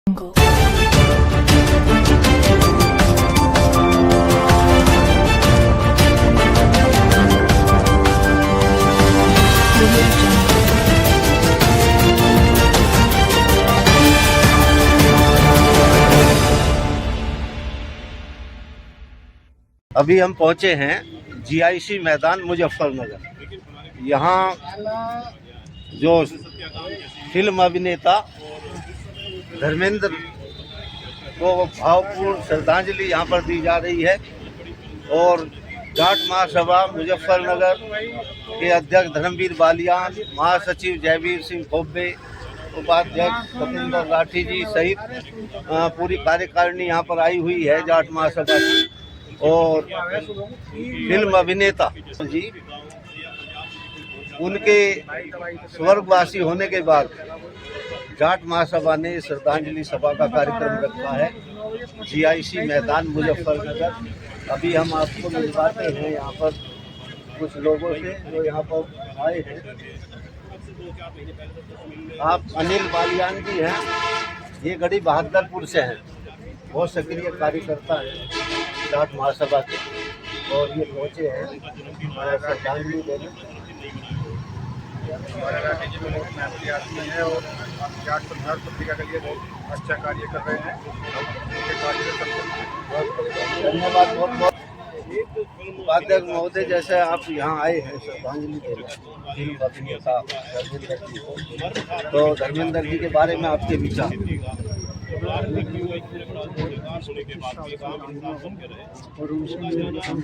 अभी हम पहुंचे हैं जीआईसी मैदान मुजफ्फरनगर। यहाँ जो फिल्म अभिनेता धर्मेंद्र को भावपूर्ण श्रद्धांजलि यहाँ पर दी जा रही है और जाट महासभा मुजफ्फरनगर के अध्यक्ष धर्मवीर बालियान, महासचिव जयवीर सिंह खोब्बे, उपाध्यक्ष सतेंद्र राठी जी सहित पूरी कार्यकारिणी यहाँ पर आई हुई है जाट महासभा की। और फिल्म अभिनेता जी उनके स्वर्गवासी होने के बाद जाट महासभा ने श्रद्धांजलि सभा का कार्यक्रम रखा है जीआईसी मैदान मुजफ्फरनगर। अभी हम आपको मिलवाते हैं यहाँ पर कुछ लोगों से जो यहाँ पर आए हैं। आप अनिल बालियान जी हैं, ये गढ़ी बहादुरपुर से हैं, बहुत सक्रिय कार्यकर्ता है जाट महासभा के और ये पहुँचे हैं श्रद्धांजलि देने। हमारे राठी जी में बहुत मेहनती आदमी है और जाट संघर्ष पत्रिका के लिए बहुत अच्छा कार्य कर रहे हैं। उनके कार्य में सबसे धन्यवाद बहुत बहुत। उपाध्यक्ष महोदय, जैसे आप यहाँ आए हैं श्रद्धांजलि देने फिल्म अभिनेता धर्मेंद्र जी को, तो धर्मेंद्र जी के बारे में आपके विचार?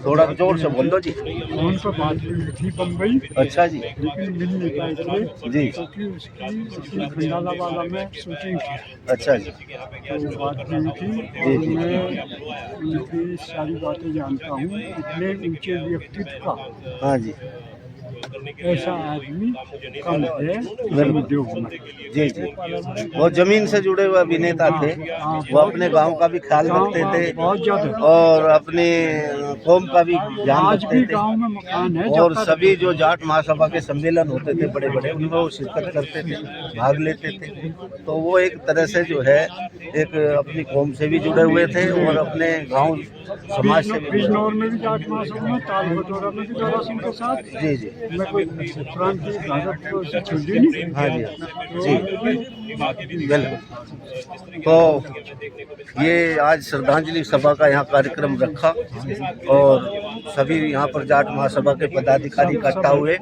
थोड़ा जोर से बोल दो जी। फोन पर बात हुई थी बम्बई। अच्छा जी। लेकिन मिल नहीं पाए थे जी, क्योंकि उसकी खंडाला वाला में शूटिंग थी। अच्छा जी। तो बात हुई थी और मैं उनकी सारी बातें जानता हूँ। इतने ऊंचे व्यक्तित्व का हाँ जी, ऐसा आदमी कम है फिल्म उद्योग में। जी जी। वो जमीन से जुड़े हुए अभिनेता थे, वो अपने गांव का भी ख्याल रखते थे बहुत ज्यादा, और अपने कौम का भी ध्यान आज भी रखते थे। गांव में मकान है। और सभी जो जाट महासभा के सम्मेलन होते थे बड़े बड़े, उनमें वो शिरकत करते थे, भाग लेते थे। तो वो एक तरह से जो है एक अपनी कौम से भी जुड़े हुए थे और अपने गांव समाज से भी। बिजनौर में भी जाट महासभा में, ताल बटोरा में भी दारा सिंह के साथ। जी जी। मैं कोई पुरान की भारत को से छोड़ी नहीं। हाँ जी जी, बिल्कुल। तो ये आज श्रद्धांजलि सभा का यहाँ कार्यक्रम रखा और सभी यहाँ पर जाट महासभा के पदाधिकारी इकट्ठा हुए।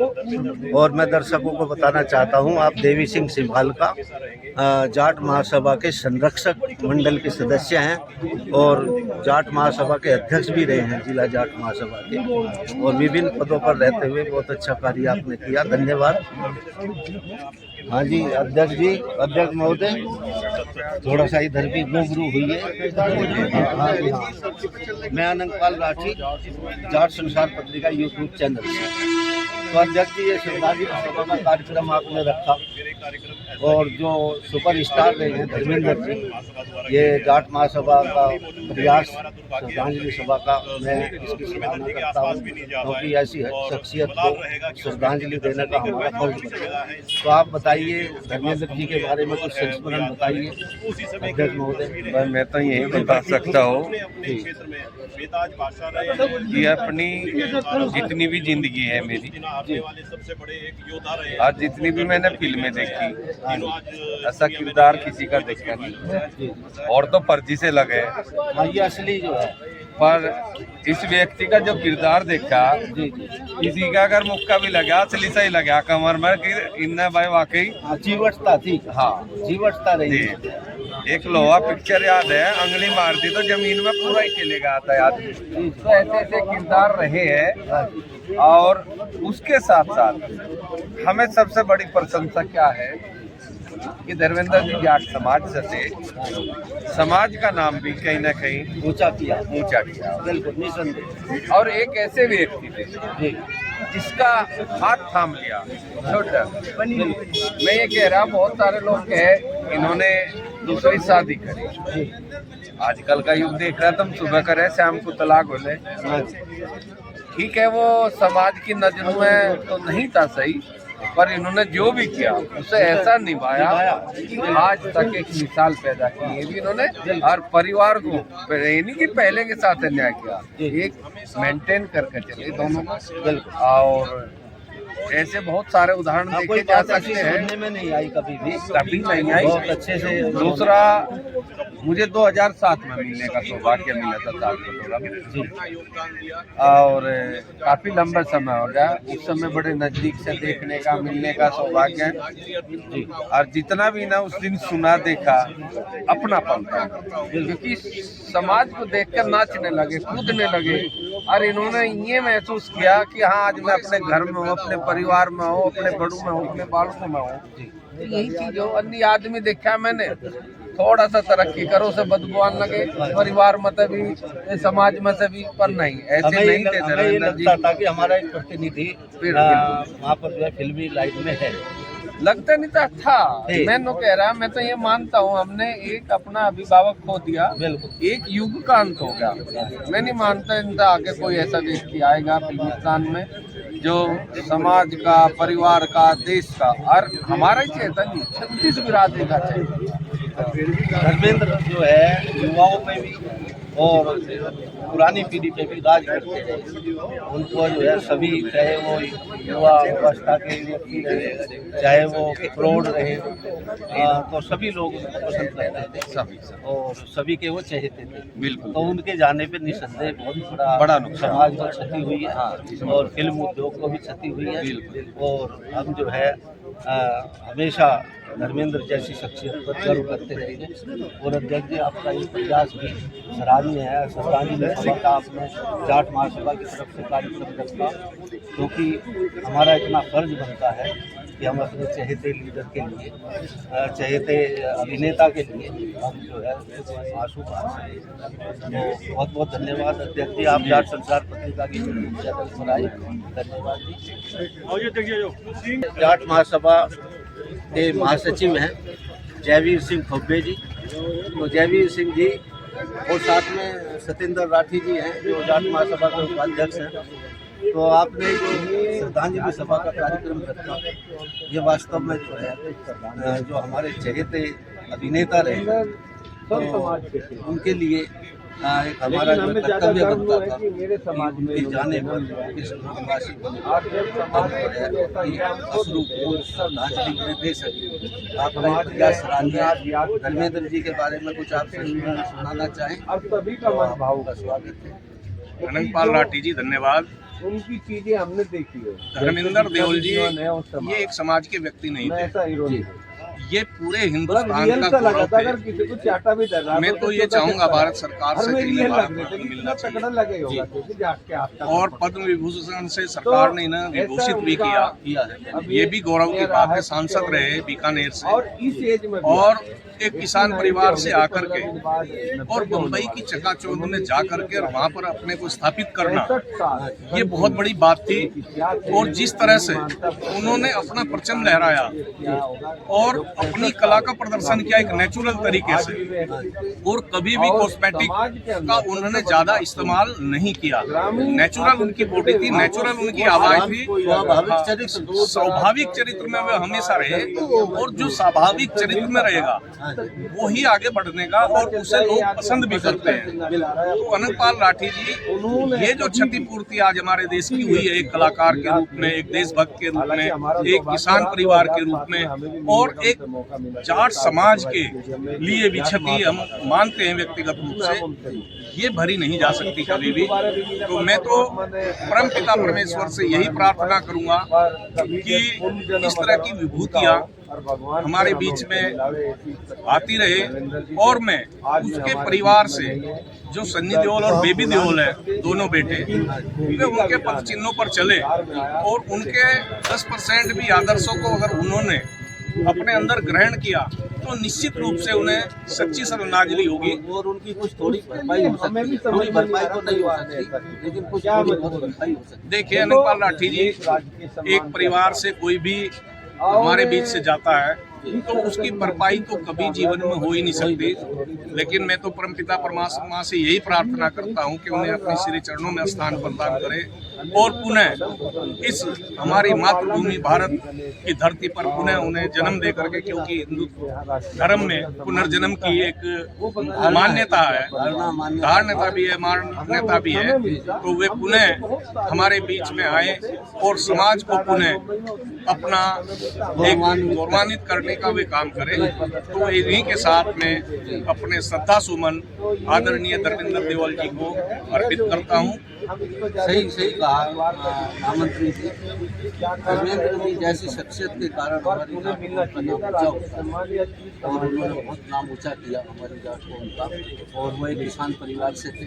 और मैं दर्शकों को बताना चाहता हूँ, आप देवी सिंह सिंभाल का जाट महासभा के संरक्षक मंडल के सदस्य हैं और जाट महासभा के अध्यक्ष भी रहे हैं जिला जाट महासभा के, और विभिन्न पदों पर रहते हुए बहुत अच्छा कार्य आपने किया, धन्यवाद। हाँ जी अध्यक्ष जी, अध्यक्ष महोदय थोड़ा सा इधर भी रूबरू हुई है। हाँ जी हाँ, मैं अनंतपाल राठी, जाट संसार पत्रिका यूट्यूब चैनल से। तो अध्यक्ष जी, ये श्रद्धांजलि सभा का कार्यक्रम आपने रखा और जो सुपरस्टार रहे हैं धर्मेंद्र जी, ये जाट महासभा का प्रयास श्रद्धांजलि सभा का मैं इसकी सराहना करता हूँ, क्योंकि ऐसी शख्सियत को श्रद्धांजलि देने का हमारा फर्ज बनता है। तो आप बताइए धर्मेंद्र जी के बारे में कुछ संस्मरण बताइए अध्यक्ष महोदय। मैं तो यही बता सकता हूँ कि अपनी जितनी भी जिंदगी है मेरी, आज जितनी भी मैंने फिल्में देखी, ऐसा किरदार किसी का देखा नहीं। और तो फर्जी से लगे, ये असली जो है, पर इस व्यक्ति का जो किरदार देखा, किसी का अगर मुक्का भी लगा असली से ही लगा कमर में कि इन्ना भाई वाकई जीवटता थी। हाँ जीवटता रही। एक लोहा पिक्चर याद है, अंगली मार दी तो जमीन में पूरा ही चलेगा आता है आदमी। तो ऐसे ऐसे किरदार रहे हैं। और उसके साथ साथ हमें सबसे बड़ी प्रशंसा क्या है कि धर्मेंद्र जी जाट समाज से थे, समाज का नाम भी कहीं ना कहीं ऊंचा किया। बिल्कुल निसंदेह। और एक ऐसे व्यक्ति थे जिसका हाथ थाम लिया छोटा। मैं ये कह रहा, बहुत सारे लोग कहे इन्होंने दूसरी शादी करी। आजकल का युग देख रहा, तुम सुबह करे शाम को तलाक हो ले। ठीक है, वो समाज की नजरों में तो नहीं था सही, पर इन्होंने जो भी किया उसे ऐसा निभाया कि आज तक एक मिसाल पैदा की। ये भी इन्होंने हर परिवार को, ये नहीं कि पहले के साथ अन्याय किया, एक मेंटेन करके चले दोनों को। और ऐसे बहुत सारे उदाहरण देखे जा सकते हैं। सुनने में नहीं आई कभी नहीं आई। बहुत अच्छे से। दूसरा, मुझे 2007 में मिलने का सौभाग्य मिला था ताजमहल में, और काफी लंबा समय हो गया। उस समय बड़े नजदीक से देखने का, मिलने का सौभाग्य है। और जितना भी ना उस दिन सुना, देखा, अपनापन था, क्योंकि समाज को देखकर नाचने लगे, कूदने लगे। और इन्होंने ये महसूस किया कि हाँ, आज मैं अपने घर में हूँ, अपने परिवार में हूँ, अपने बड़ों में हूँ, अपने बालकों में हूँ। यही चीज हो। अन्य आदमी देखा मैंने, थोड़ा सा तरक्की करो से बदबू आने लगे, परिवार में से भी, समाज में से भी। पर नहीं, ऐसे नहीं थे धर्मेंद्र जी। लगता था कि हमारा एक प्रतिनिधि वहाँ पर जो है फिल्मी लाइन में है। लगता नहीं था। मैं तो कह रहा, मैं तो ये मानता हूँ, हमने एक अपना अभिभावक खो दिया, एक युग का अंत हो गया। मैं नहीं मानता इनका आगे कोई ऐसा व्यक्ति आएगा फिल्मिस्तान में जो समाज का, परिवार का, देश का और हमारा ही चेतन 36 बिरादरी का चाहिए। धर्मेंद्र जो है युवाओं में भी और पुरानी पीढ़ी पे भी राज करते रहे। उनको जो है सभी, चाहे वो युवा अवस्था के व्यक्ति रहे, चाहे वो प्रौढ़ रहे, तो सभी लोग उनको पसंद करते थे, सभी, और सभी के वो चाहते थे। बिल्कुल। तो उनके जाने पे निस्संदेह बहुत बड़ा नुकसान, समाज को क्षति हुई है और फिल्म उद्योग को भी क्षति हुई है। और हम जो है हमेशा धर्मेंद्र जैसी शख्सियत पर गर्व करते रहेंगे। और अध्यक्ष जी, आपका ये प्रयास भी सराहनीय है। श्रद्धांजलि सभा का आपने जाट महासभा की तरफ से कार्यक्रम रखा, क्योंकि हमारा इतना फर्ज बनता है कि हम अपने चहेते लीडर के लिए, चहेते अभिनेता के लिए हम जो है आंसू बहा सकें। तो बहुत बहुत धन्यवाद अध्यक्ष जी, आप जाट संसार पत्रिका की चैनल पर आए, धन्यवाद जी। जाट महासभा के महासचिव हैं जयवीर सिंह खब्बे जी। तो जयवीर सिंह जी और साथ में सत्येंद्र राठी जी हैं जो जाट महासभा के उपाध्यक्ष हैं। तो आपने जो श्रद्धांजलि सभा का कार्यक्रम रखा, ये वास्तव में जो है जो हमारे चहेते अभिनेता रहे, तो उनके लिए एक हमारा जो कर्तव्य बनता था कि उनके जाने पर इस लोकवासी श्रद्धांजलि दे सके। आपका प्रयास सराहनीय। धर्मेंद्र जी के बारे में कुछ आपसे सुनाना चाहें? अब सभी का मन भाव का स्वागत है। अनंतपाल राठी जी, धन्यवाद। उनकी चीजें हमने देखी है। धर्मेंद्र देओल जी ये एक समाज के व्यक्ति नहीं थे, ये पूरे हिंदुस्तान का गौरव थे। मैं तो ये चाहूंगा भारत सरकार से कि इन्हें भारत रत्न मिलना चाहिए। और पद्म विभूषण से सरकार ने इन्हें विभूषित भी किया है। ये भी गौरव की बात है। सांसद रहे बीकानेर से, और एक किसान परिवार से आकर के और बम्बई की चकाचौंध में जा करके वहाँ पर अपने को स्थापित करना, ये बहुत बड़ी बात थी। और जिस तरह से उन्होंने अपना परचम लहराया और अपनी कला का प्रदर्शन किया एक नेचुरल तरीके से, और कभी भी कॉस्मेटिक का उन्होंने ज्यादा इस्तेमाल नहीं किया। नेचुरल उनकी बॉडी थी, नेचुरल उनकी आवाज थी, स्वाभाविक चरित्र में वे हमेशा रहे। और जो स्वाभाविक चरित्र में रहेगा वही आगे बढ़ने का, और उसे लोग पसंद भी करते हैं। तो अनंतपाल राठी जी, ये जो क्षतिपूर्ति आज हमारे देश की हुई है, एक कलाकार के रूप में, एक देशभक्त के रूप में, एक किसान परिवार के रूप में, और एक जाट समाज के लिए भी क्षति हम मानते हैं व्यक्तिगत रूप से, ये भरी नहीं जा सकती कभी भी। तो मैं तो परम पिता परमेश्वर से यही प्रार्थना करूंगा कि इस तरह की विभूतियां हमारे बीच में आती रहे। और मैं उसके परिवार से, जो सन्नी देओल और बेबी देओल है, दोनों बेटे, वे उनके पद चिन्हों पर चले और उनके 10% भी आदर्शों को अगर उन्होंने अपने अंदर ग्रहण किया तो निश्चित रूप से उन्हें सच्ची श्रद्धांजलि होगी। और उनकी कुछ थोड़ी भरपाई हो सकती, थोड़ी भरपाई तो नहीं हो सकती, लेकिन कुछ भरपाई हो सकती। देखिए अनंतपाल राठी जी, एक परिवार से कोई भी हमारे बीच से जाता है तो उसकी भरपाई तो कभी जीवन में हो ही नहीं सकती। लेकिन मैं तो परमपिता परमात्मा से यही प्रार्थना करता हूँ कि उन्हें अपने श्री चरणों में स्थान प्रदान करे और पुनः इस हमारी मातृभूमि भारत की धरती पर पुनः उन्हें जन्म दे करके, क्योंकि हिंदू धर्म में पुनर्जन्म की एक मान्यता है, धारणता भी है, मान्यता भी है, तो वे पुनः हमारे बीच में आए और समाज को पुनः अपना एक गौरवान्वित करने का वे काम करें। तो इन्हीं के साथ में अपने श्रद्धा सुमन आदरणीय धर्मेंद्र देवल जी को अर्पित करता हूँ। सही कहा महामंत्री जी। धर्मेंद्र जी जैसी शख्सियत के कारण हमारी जात का नाम ऊंचा हुआ और उन्होंने बहुत नाम ऊंचा किया हमारी जात को उनका, और वो एक किसान परिवार से थे।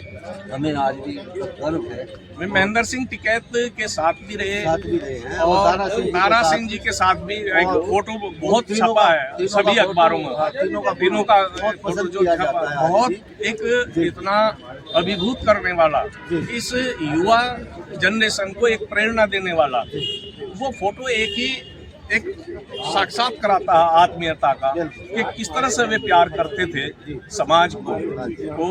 हमें आज भी गर्व है। वे महेंद्र सिंह टिकैत के साथ भी रहे हैं और तारा सिंह जी के साथ भी एक फोटो बहुत छपा है सभी अखबारों में। तीनों का फोटो जो छपा बहुत एक इतना अभिभूत करने वाला, इस युवा जनरेशन को एक प्रेरणा देने वाला वो फोटो एक साक्षात कराता है आत्मीयता का कि किस तरह से वे प्यार करते थे समाज को। वो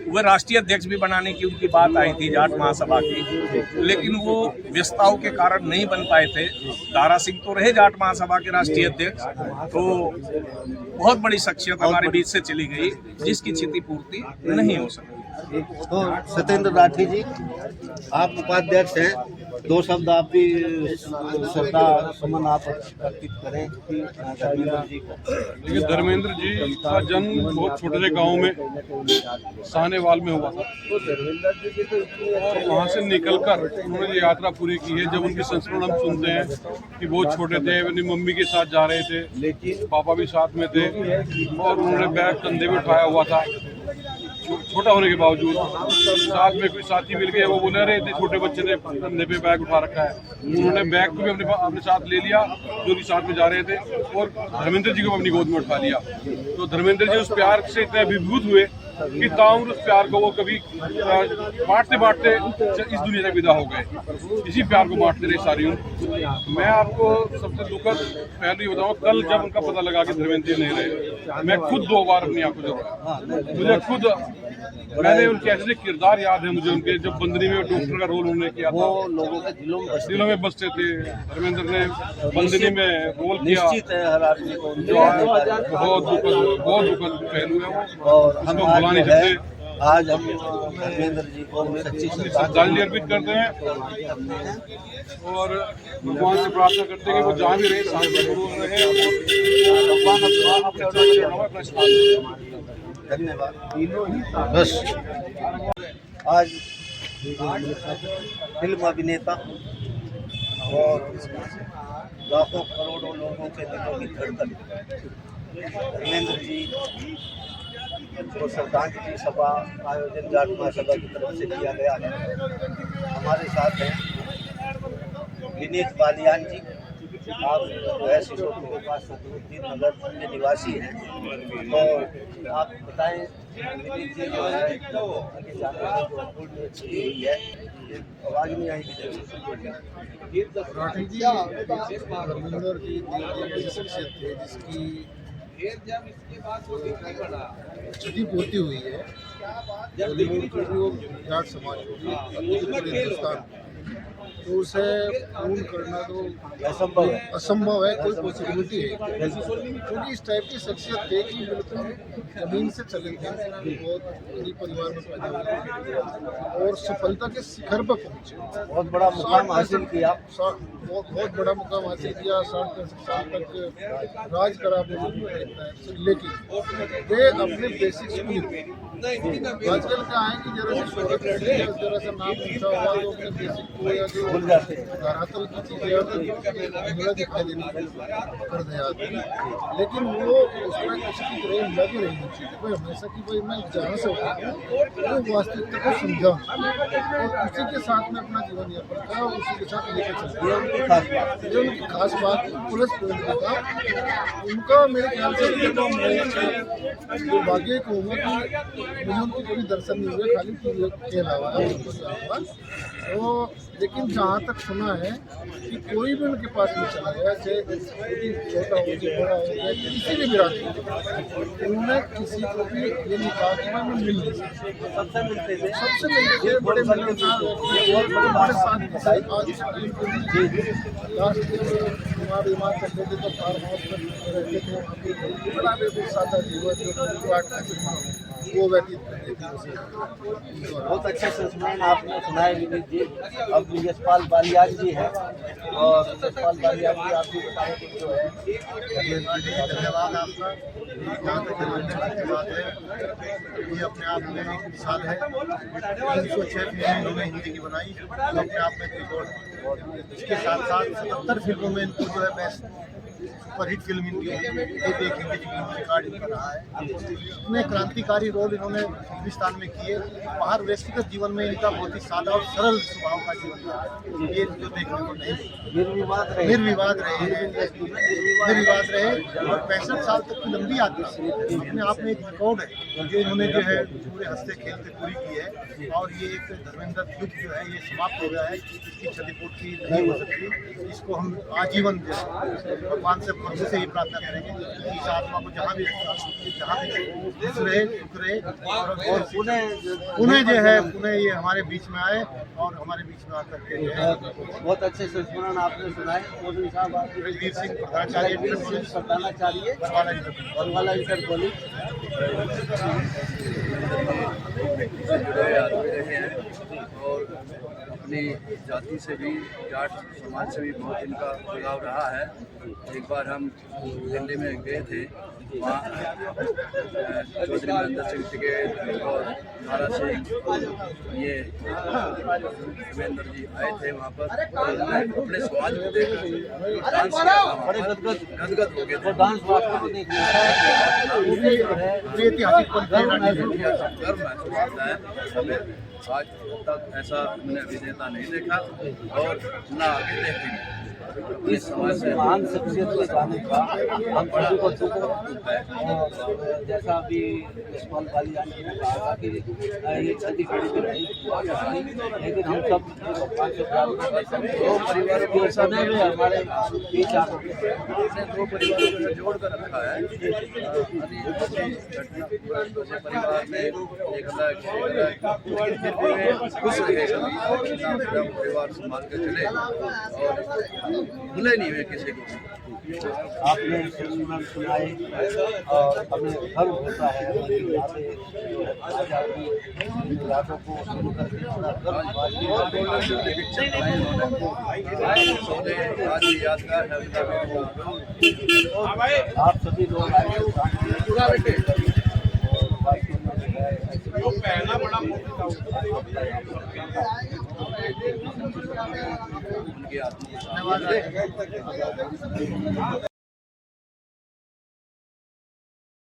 वे राष्ट्रीय अध्यक्ष भी बनाने की उनकी बात आई थी जाट महासभा की, लेकिन वो व्यस्तताओं के कारण नहीं बन पाए थे। दारा सिंह तो रहे जाट महासभा के राष्ट्रीय अध्यक्ष, तो बहुत बड़ी शख्सियत हमारे बीच से चली गई जिसकी क्षतिपूर्ति नहीं हो सकती। तो सत्येंद्र राठी जी, आप उपाध्यक्ष हैं, दो शब्द आप भी श्रद्धा सुमन आप अर्पित करें धर्मेंद्र जी को। देखिए, धर्मेंद्र जी का जन्म बहुत छोटे से गांव में साहनेवाल में हुआ था और वहां से निकलकर उन्होंने ये यात्रा पूरी की है। जब उनकी संस्मरण हम सुनते हैं कि बहुत छोटे थे, अपनी मम्मी के साथ जा रहे थे, पापा भी साथ में थे और उन्होंने बैग कंधे में उठाया हुआ था छोटा होने के बावजूद। साथ में कोई साथी मिल गए, वो बोले अरे इतने छोटे बच्चे ने कंधे पे बैग उठा रखा है। उन्होंने बैग को भी अपने साथ ले लिया जो भी साथ में जा रहे थे और धर्मेंद्र जी को अपनी गोद में उठा लिया। तो धर्मेंद्र जी उस प्यार से इतने अभिभूत हुए कि ताउम्र उस प्यार को वो कभी बांटते बांटते इस दुनिया से विदा हो गए। इसी प्यार को बांटते रहे सारी उम्र। मैं आपको सबसे दुखद पहले ही बताऊँ, कल जब उनका पता लगा कि धर्मेंद्र जी नहीं रहे, मैं खुद 2 बार अपनी आंखों से रोया। मुझे खुद मैंने उनके ऐसे किरदार याद है मुझे, उनके जब बंदनी में डॉक्टर का रोल उन्होंने किया था, वो लोगों के दिलों में बसते थे। धर्मेंद्र ने बंदनी में रोल किया, निश्चित है हर आदमी को बहुत दुखद पहलू है वो, और हम भुला नहीं सकते। आज हम धर्मेंद्र जी को सच्ची श्रद्धांजलि अर्पित करते हैं और भगवान से प्रार्थना करते हैं कि वो जहाँ भी रहे शांतिपूर्वक रहे और भगवान अपना स्थान। धन्यवाद। बस आज फिल्म अभिनेता और लाखों करोड़ों लोगों के दिलों की धड़कन धर्मेंद्र जी को श्रद्धांजलि सभा आयोजन जाट महासभा की तरफ से किया गया है। हमारे साथ हैं विनीत बालियान जी, आप जो है सिसोद के पास सदरुद्दीन नगर के निवासी हैं, तो आप बताएं विनीत जी जो है उनकी जानकारी जो छुट्टी हुई है, आवाज़ नहीं आएगी। राठी जी धर्मेंद्र जी ऐसी शख्सियत थे जिसकी क्षतिपूर्ति हुई है जाट समाज को पूरे हिंदुस्तान, तो उसे पूर्ण करना तो असंभव है, कोई पॉसिबिलिटी है क्योंकि इस टाइप की शख्सियत थे कि बिल्कुल जमीन से चले थे, बहुत गरीब परिवार में पैदा हुए और सफलता के शिखर पर पहुंचे, बहुत बड़ा मुकाम हासिल किया, बहुत बड़ा मुकाम हासिल किया, 60 साल तक राज करा, लेकिन वे अपने बेसिक्स को आजकल क्या है कि जरा सी शोहरत जरा सा नाम ऊंचा हुआ तो अपने बेसिक को या जो धरातल की चीजें हमें दिखाई देनी कर दे आते हैं, लेकिन वो उसमें उसकी तरह लग रही चीज़ भाई हमेशा कि भाई मैं जहाँ से उठा वो वास्तविकता को समझा और उसी के साथ में अपना जीवन यापन किया और उसी के साथ लेकर चलता। ये उनकी खास बात प्लस पॉइंट था उनका, मेरे ख्याल से दुर्भाग्य को होगा कि मुझे उनके कभी दर्शन नहीं हुए, खाली टीवी के अलावा तो। लेकिन जहाँ तक सुना है कि कोई भी उनके पास नहीं चला गया, चाहे छोटा हो चाहे बड़ा हो चाहे किसी भी बिरादरी, उन्होंने किसी को भी ये नहीं कहा कि मैं मिल नहीं सकता। सबसे मिलते थे, बड़े मिलनसार और बड़े साथ बीमार करते थे तो फार्म हाउस में रहते थे, वहाँ पे बड़ा भी सादा जीवन जो वो व्यतीत करते थे। बहुत अच्छे संस्मरण आपने सुनाए विनीत जी। अब यशपाल बालियान जी हैं और यशपाल बालियान जी आप भी बताएं कि जो है। धन्यवाद आपका। जहाँ तक की बात है, ये अपने आप में एक मिसाल है। 306 फिल्में इन्होंने हिंदी की बनाई, जो अपने आप में एक रिकॉर्ड है। इसके साथ साथ 77 फिल्मों में इनको जो है बेस्ट सुपरहिट फिल्म इनकी एक हिंदी फिल्म रिकॉर्ड इनका रहा है। इतने क्रांतिकारी रोल इन्होंने हिंदुस्तान में किए। बाहर व्यक्तिगत जीवन में इनका बहुत ही सादा और सरल स्वभाव का जीवन रहा है, ये जो देखने को नहीं निर्विवाद रहे और 65 साल तक की लंबी यात्रा अपने आप में एक रिकॉर्ड है जो इन्होंने जो है पूरे हंसते खेलते पूरी की है। और ये एक धर्मेंद्र युग जो है ये समाप्त हो गया है, इसकी क्षतिपूर्ति नहीं हो सकती। इसको हम आजीवन जो है भगवान से प्रभु से ही प्रार्थना करेंगे कि इस आत्मा को जहाँ भी खुश रहे, सुख रहे और पुणे जो है पुणे ये हमारे बीच में आए और हमारे बीच में आकर के जो है बहुत अच्छे संस्मरण आपने सुनाए। चौधरी साहब आप रणवीर सिंह प्रधानाचार्य बरवाला इंटर कॉलेज और अपनी जाति से भी, जाट समाज से भी बहुत इनका लगाव रहा है। एक बार हम दिल्ली में गए थे, वहाँ चौधरी महेंद्र सिंह टिकैत और नारा सिंह ये देवेंद्र जी आए थे वहाँ पर, और उन्होंने अपने समाज को देख डांस किया, बड़े गदगद हो गए थे। डांस आपको देखना गर्व महसूस होता है हमें। आज तक ऐसा हमने अभिनेता नहीं देखा और न आगे देखेंगे। इस समाज से महान शख्सियत के जाने का हम सभी को दुख है। जैसा अभी यशपाल बालियान जी ने कहा था कि ये क्षति पीड़ित नहीं हुआ, लेकिन हम सब भगवान से प्रार्थना दो परिवारों को समय में हमारे बीच दो परिवारों को जोड़ कर रखा है। परिवार में एक खुश रहे सभी, परिवार संभाल के चले और भूले नहीं हुए किसी को। आपने संस्मरण सुनाए और हमें गर्व होता है यादों को शुरू करके आज भी यादगार है। आप सभी लोग उनकी आत्मा